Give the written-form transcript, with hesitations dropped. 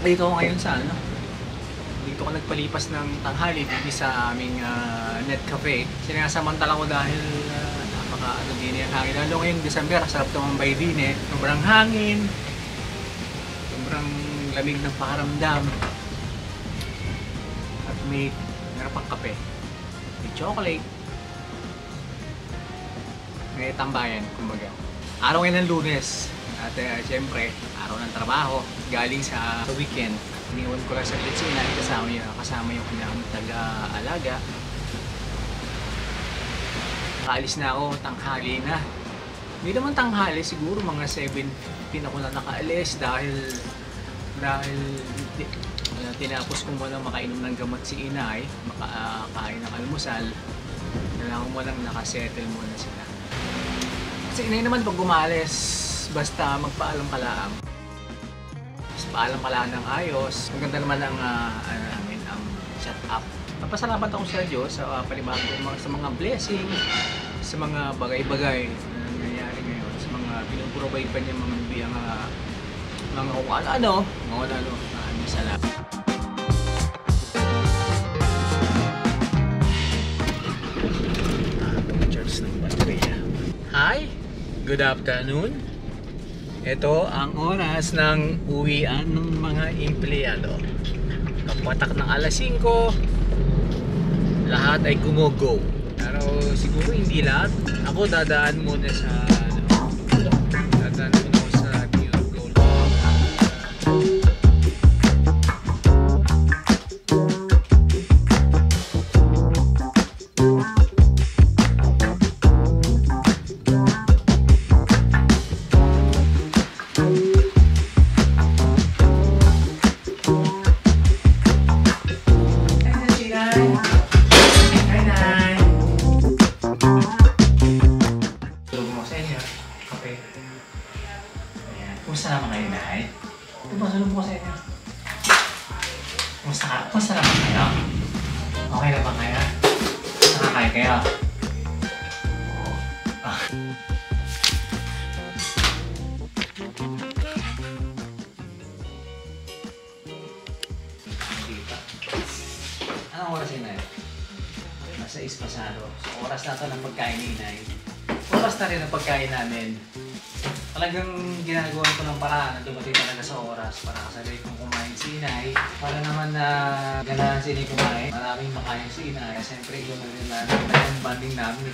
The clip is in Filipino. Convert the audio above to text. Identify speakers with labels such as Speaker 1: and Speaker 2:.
Speaker 1: Dito ako ngayon sa ano, dito ko nagpalipas ng tanghali dito sa aming net cafe. Sinasamantala ko dahil napaka ano din yung hangin. Lalo ngayong December, sarap tumambay din eh. Sobrang hangin, sobrang lamig ng pakiramdam. At meron pang kape, may chocolate, may tambayan, kumbaga. Araw ngayon ng Lunes. At siyempre, araw ng trabaho, galing sa weekend. Iniwan ko lang sa Litsina, kasama yung kanyang taga-alaga. Nakaalis na ako, tanghali na. Hindi naman tanghali, siguro mga 7:15 ako na nakaalis dahil tinapos ko muna makainom ng gamot si inay, makakain ng almusal. Kailangan mo lang nakasettle muna sila. Kasi inay naman pag gumalis, basta magpaalam ka lang. Paalam ka lang ng ayos. Maganda naman ang ang setup. Napasalamat ako sa Diyos sa palibago sa mga blessing, sa mga bagay-bagay na nangyayari ngayon, sa mga pinuprovide pa niya mga biyang mga kung ano-ano, maraming salamat. Charge ng baterya. Hi! Good afternoon! Ito ang oras ng uwian ng mga empleyado. Kapatak ng alas 5, lahat ay gumogo. Pero siguro hindi lahat. Ako dadaan muna sa Pure Gold. Kumusta naman kayo, Nay? Ito ba, sunod po sa inyo? Kumusta naman kayo? Okay na ba kayo? Nakakain kayo? Anong oras yun, Nay? Nasa Ispasado. So, oras na ito ng pagkain ni Inay. Oras na rin ang pagkain namin. Talagang ginagawa ko ng paraan na dumating talaga sa oras para kasabay kong kumain si Inay. Para naman na ganahan si Inay kumain. Maraming makain si Inay. Siyempre, ito na rin na yung banding namin.